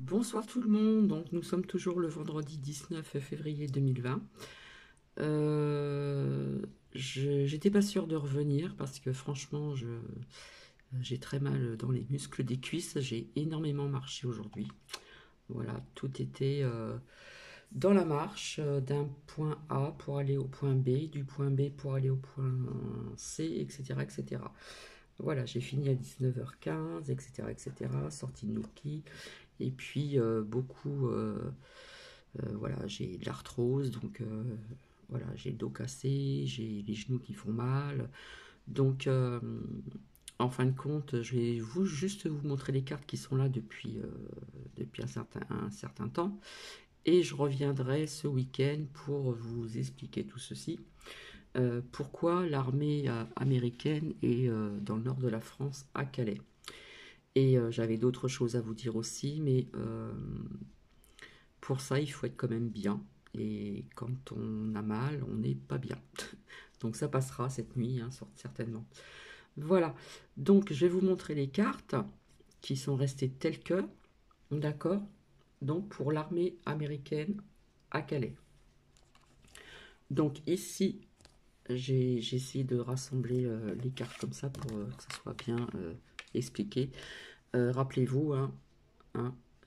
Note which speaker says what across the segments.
Speaker 1: Bonsoir tout le monde, donc nous sommes toujours le vendredi 19 février 2020. J'étais pas sûre de revenir parce que franchement j'ai très mal dans les muscles des cuisses, j'ai énormément marché aujourd'hui. Voilà, tout était dans la marche d'un point A pour aller au point B, du point B pour aller au point C, etc. etc. Voilà, j'ai fini à 19h15, etc. etc. Sortie de Nookie. Et puis voilà, j'ai de l'arthrose, donc voilà, j'ai le dos cassé, j'ai les genoux qui font mal. Donc en fin de compte, je vais juste vous montrer les cartes qui sont là depuis un certain temps. Et je reviendrai ce week-end pour vous expliquer tout ceci. Pourquoi l'armée américaine est dans le nord de la France, à Calais. Et j'avais d'autres choses à vous dire aussi, mais pour ça, il faut être quand même bien. Et quand on a mal, on n'est pas bien. Donc ça passera cette nuit, hein, certainement. Voilà. Donc je vais vous montrer les cartes qui sont restées telles que. D'accord. Donc pour l'armée américaine à Calais. Donc ici, j'ai essayé de rassembler les cartes comme ça pour que ça soit bien expliqué. Rappelez-vous, hein,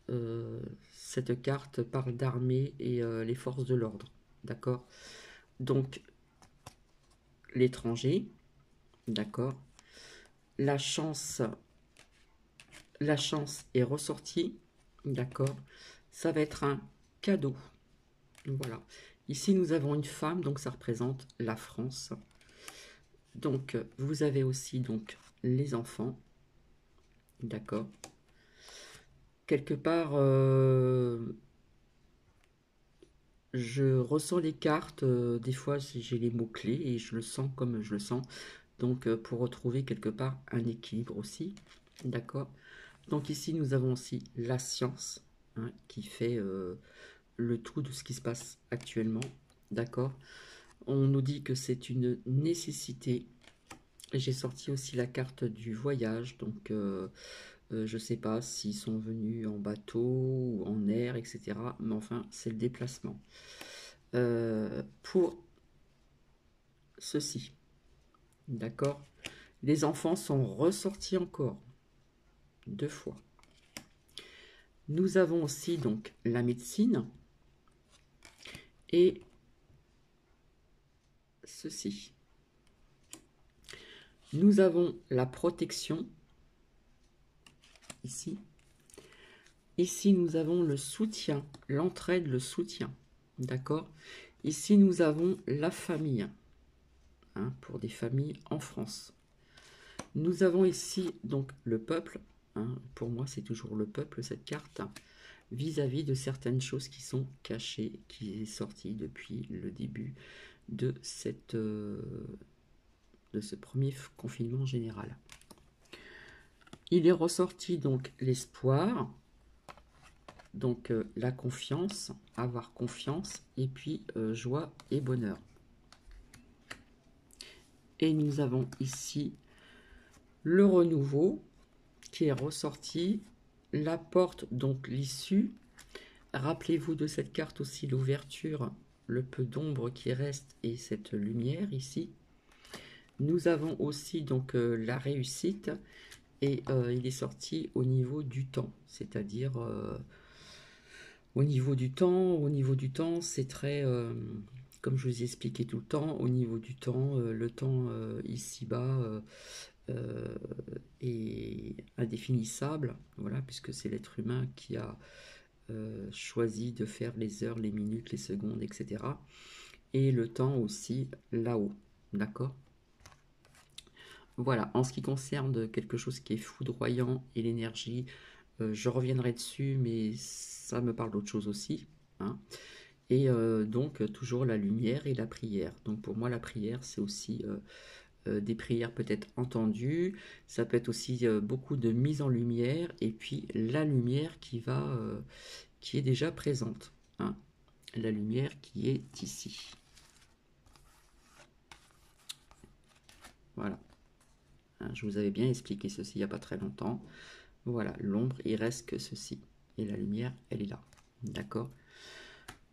Speaker 1: euh, cette carte parle d'armée et les forces de l'ordre. D'accord. Donc, l'étranger, d'accord. La chance, la chance est ressortie, d'accord. Ça va être un cadeau. Voilà. Ici, nous avons une femme, donc ça représente la France. Donc, vous avez aussi donc les enfants, d'accord. Quelque part, je ressens les cartes. Des fois, j'ai les mots-clés et je le sens comme je le sens. Donc, pour retrouver quelque part un équilibre aussi, d'accord. Donc ici, nous avons aussi la science, hein, qui fait le tout de ce qui se passe actuellement. D'accord. On nous dit que c'est une nécessité. J'ai sorti aussi la carte du voyage. Donc, je ne sais pas s'ils sont venus en bateau ou en air, etc. Mais enfin, c'est le déplacement. Pour ceci, d'accord. Les enfants sont ressortis encore 2 fois. Nous avons aussi donc la médecine et ceci. Nous avons la protection, ici. Ici, nous avons le soutien, l'entraide, le soutien. D'accord. Ici, nous avons la famille, hein, pour des familles en France. Nous avons ici donc le peuple, hein, pour moi, c'est toujours le peuple, cette carte, vis-à-vis de certaines choses qui sont cachées, qui est sorti depuis le début de de ce premier confinement général. Il est ressorti donc l'espoir, donc la confiance, avoir confiance, et puis joie et bonheur. Et nous avons ici le renouveau qui est ressorti, la porte, donc l'issue. Rappelez-vous de cette carte aussi l'ouverture, le peu d'ombre qui reste et cette lumière ici. Nous avons aussi donc la réussite. Et il est sorti au niveau du temps, c'est-à-dire au niveau du temps, c'est très, comme je vous ai expliqué tout le temps, au niveau du temps, le temps ici-bas euh, est indéfinissable, voilà, puisque c'est l'être humain qui a choisi de faire les heures, les minutes, les secondes, etc. Et le temps aussi là-haut, d'accord. Voilà, en ce qui concerne quelque chose qui est foudroyant et l'énergie, je reviendrai dessus, mais ça me parle d'autre chose aussi, hein. Et donc, toujours la lumière et la prière. Donc, pour moi, la prière, c'est aussi des prières peut-être entendues. Ça peut être aussi beaucoup de mise en lumière. Et puis, la lumière qui est déjà présente, hein. La lumière qui est ici. Voilà. Hein, je vous avais bien expliqué ceci il n'y a pas très longtemps. Voilà, l'ombre, il reste que ceci. et la lumière, elle est là. D'accord?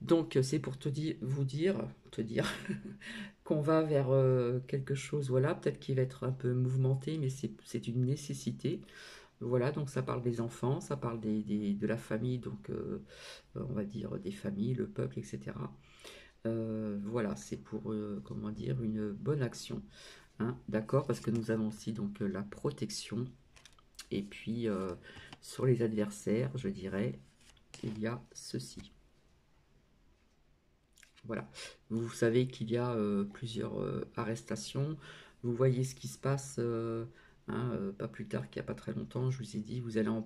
Speaker 1: Donc, c'est pour te dire qu'on va vers quelque chose, voilà, peut-être qui va être un peu mouvementé, mais c'est une nécessité. Voilà, donc ça parle des enfants, ça parle de la famille, donc on va dire des familles, le peuple, etc. Voilà, c'est pour, comment dire, une bonne action. Hein, d'accord, parce que nous avons aussi donc la protection. Et puis, sur les adversaires, je dirais, il y a ceci. Voilà. Vous savez qu'il y a plusieurs arrestations. Vous voyez ce qui se passe, hein, pas plus tard qu'il n'y a pas très longtemps. Je vous ai dit, vous allez en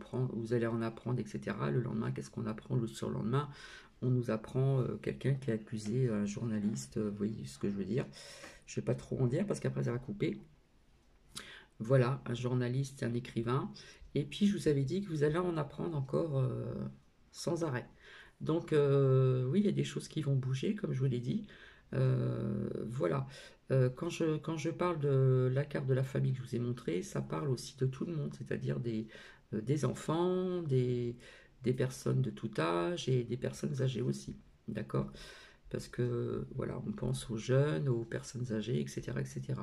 Speaker 1: apprendre, etc. Le lendemain, qu'est-ce qu'on apprend? Le surlendemain, on nous apprend quelqu'un qui a accusé un journaliste. Vous voyez ce que je veux dire? Je ne vais pas trop en dire parce qu'après, ça va couper. Voilà, un journaliste, un écrivain. Et puis, je vous avais dit que vous allez en apprendre encore sans arrêt. Donc, oui, il y a des choses qui vont bouger, comme je vous l'ai dit. Voilà. Quand je parle de la carte de la famille que je vous ai montrée, ça parle aussi de tout le monde, c'est-à-dire des enfants, des personnes de tout âge et des personnes âgées aussi. D'accord? Parce que, voilà, on pense aux jeunes, aux personnes âgées, etc., etc.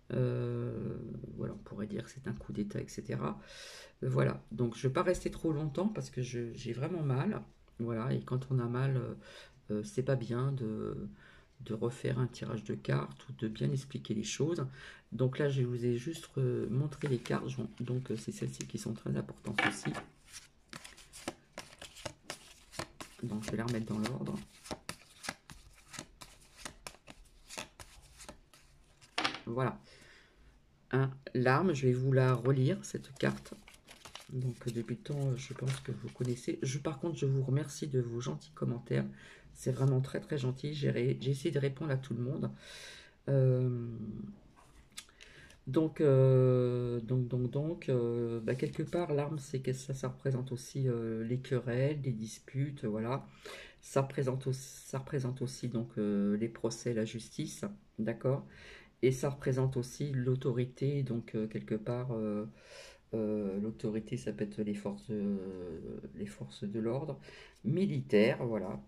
Speaker 1: Voilà, on pourrait dire que c'est un coup d'État, etc. Voilà, donc je ne vais pas rester trop longtemps parce que j'ai vraiment mal. Voilà, et quand on a mal, c'est pas bien de refaire un tirage de cartes ou de bien expliquer les choses. Donc là, je vous ai juste montré les cartes, donc c'est celles-ci qui sont très importantes aussi. Donc je vais les remettre dans l'ordre. Voilà. L'arme, je vais vous la relire, cette carte. Donc depuis le temps, je pense que vous connaissez. Par contre, je vous remercie de vos gentils commentaires. C'est vraiment très très gentil. J'ai essayé de répondre à tout le monde. Bah, quelque part, l'arme, c'est que ça représente aussi les querelles, les disputes, voilà. Ça représente aussi donc les procès, la justice, d'accord. Et ça représente aussi l'autorité, donc quelque part. L'autorité, ça peut être les forces de l'ordre, militaire, voilà,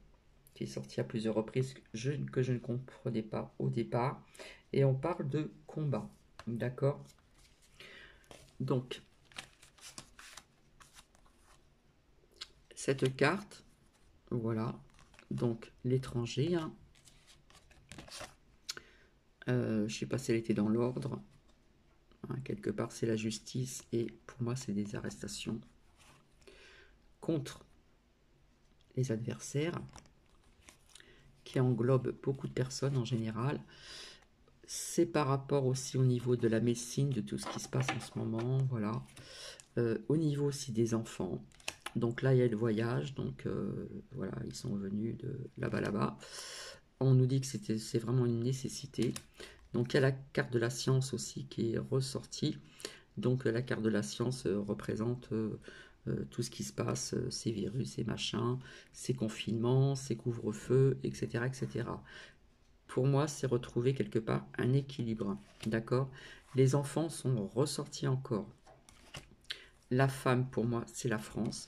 Speaker 1: qui est sorti à plusieurs reprises, que je ne comprenais pas au départ. Et on parle de combat, d'accord? Donc, cette carte, voilà, donc l'étranger, hein, je ne sais pas si elle était dans l'ordre, hein, quelque part c'est la justice, et pour moi c'est des arrestations contre les adversaires, qui englobe beaucoup de personnes en général. C'est par rapport aussi au niveau de la médecine, de tout ce qui se passe en ce moment, voilà. Au niveau aussi des enfants. Donc là, il y a le voyage, donc voilà, ils sont venus de là-bas. On nous dit que c'est vraiment une nécessité. Donc il y a la carte de la science aussi qui est ressortie. Donc la carte de la science représente tout ce qui se passe, ces virus, ces machins, ces confinements, ces couvre-feux, etc., etc. Pour moi, c'est retrouver quelque part un équilibre, d'accord? Les enfants sont ressortis encore. La femme, pour moi, c'est la France.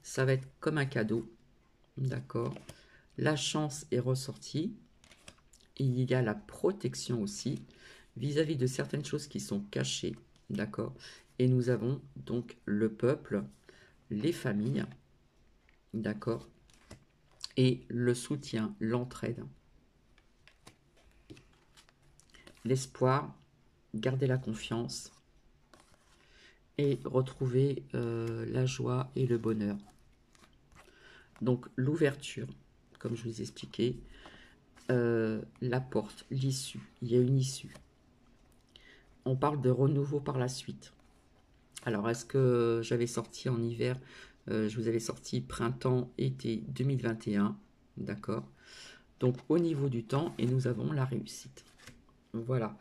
Speaker 1: Ça va être comme un cadeau, d'accord? La chance est ressortie. Il y a la protection aussi, vis-à-vis de certaines choses qui sont cachées, d'accord? Et nous avons donc le peuple, les familles, d'accord? Et le soutien, l'entraide. L'espoir, garder la confiance et retrouver la joie et le bonheur. Donc l'ouverture, comme je vous ai expliqué, la porte, l'issue, il y a une issue. On parle de renouveau par la suite. Alors est-ce que j'avais sorti en hiver, je vous avais sorti printemps-été 2021, d'accord? Donc au niveau du temps, et nous avons la réussite. Voilà.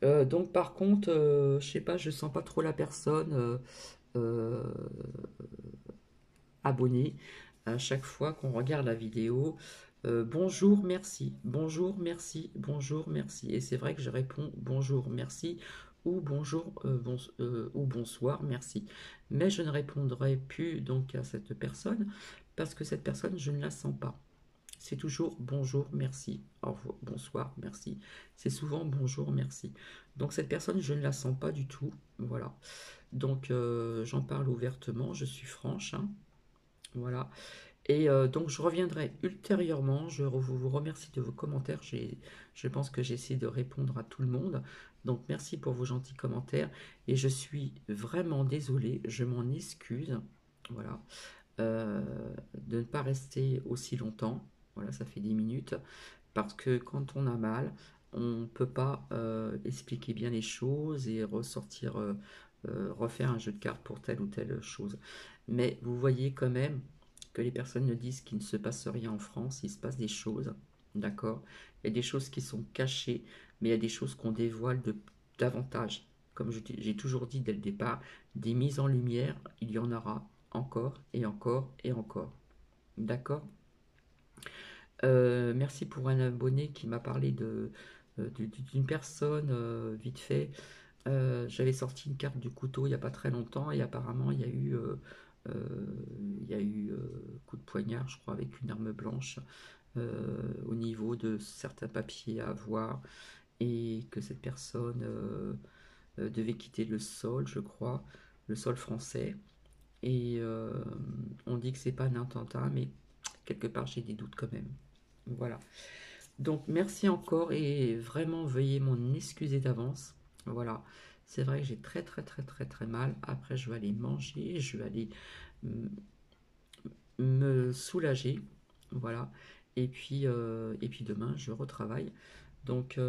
Speaker 1: Donc par contre, je sais pas, je sens pas trop la personne abonnée à chaque fois qu'on regarde la vidéo. Bonjour, merci, bonjour, merci, bonjour, merci. Et c'est vrai que je réponds bonjour, merci ou bonjour ou bonsoir, merci. Mais je ne répondrai plus donc à cette personne parce que cette personne, je ne la sens pas. C'est toujours bonjour, merci, au revoir, bonsoir, merci. C'est souvent bonjour, merci. Donc cette personne, je ne la sens pas du tout. Voilà. Donc j'en parle ouvertement, je suis franche, hein. Voilà. Et donc je reviendrai ultérieurement. Je vous remercie de vos commentaires. Je pense que j'ai essayé de répondre à tout le monde. Donc merci pour vos gentils commentaires. Et je suis vraiment désolée, je m'en excuse. Voilà. Euh, de ne pas rester aussi longtemps. Voilà, ça fait 10 minutes. Parce que quand on a mal, on ne peut pas expliquer bien les choses et ressortir, refaire un jeu de cartes pour telle ou telle chose. Mais vous voyez quand même que les personnes ne disent qu'il ne se passe rien en France, il se passe des choses, d'accord? Il y a des choses qui sont cachées, mais il y a des choses qu'on dévoile davantage. Comme j'ai toujours dit dès le départ, des mises en lumière, il y en aura encore et encore et encore. D'accord? Merci pour un abonné qui m'a parlé d'une personne vite fait. J'avais sorti une carte du couteau il n'y a pas très longtemps et apparemment il y a eu coup de poignard, je crois, avec une arme blanche au niveau de certains papiers à avoir et que cette personne devait quitter le sol, je crois, le sol français. Et on dit que c'est pas un attentat, mais quelque part j'ai des doutes quand même. Voilà. Donc merci encore et vraiment veuillez m'en excuser d'avance. Voilà. C'est vrai que j'ai très très très très très mal. Après je vais aller manger, je vais aller me soulager. Voilà. Et puis demain je retravaille. Donc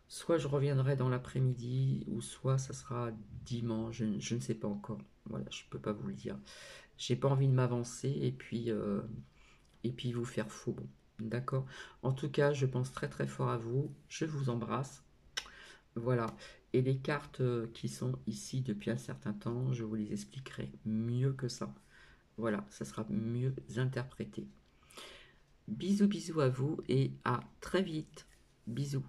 Speaker 1: soit je reviendrai dans l'après-midi ou soit ça sera dimanche. Je ne sais pas encore. Voilà, je ne peux pas vous le dire. J'ai pas envie de m'avancer et puis vous faire faux bon. D'accord. En tout cas, je pense très très fort à vous. Je vous embrasse. Voilà. Et les cartes qui sont ici depuis un certain temps, je vous les expliquerai mieux que ça. Voilà, ça sera mieux interprété. Bisous bisous à vous et à très vite. Bisous.